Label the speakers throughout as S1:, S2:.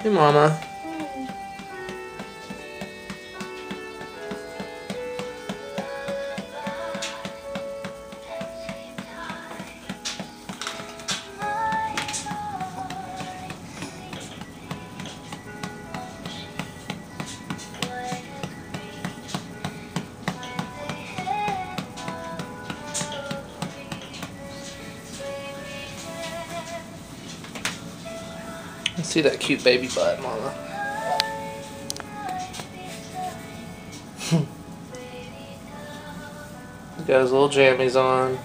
S1: Hey, Mama. Let's see that cute baby butt, Mama. He's got his little jammies on.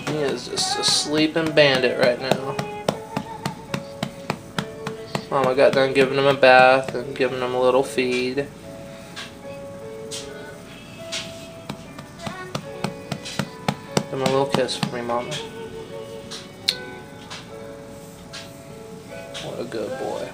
S1: He is just a sleeping bandit right now. Mama got done giving him a bath and giving him a little feed. Give him a little kiss for me, Mama. What a good boy.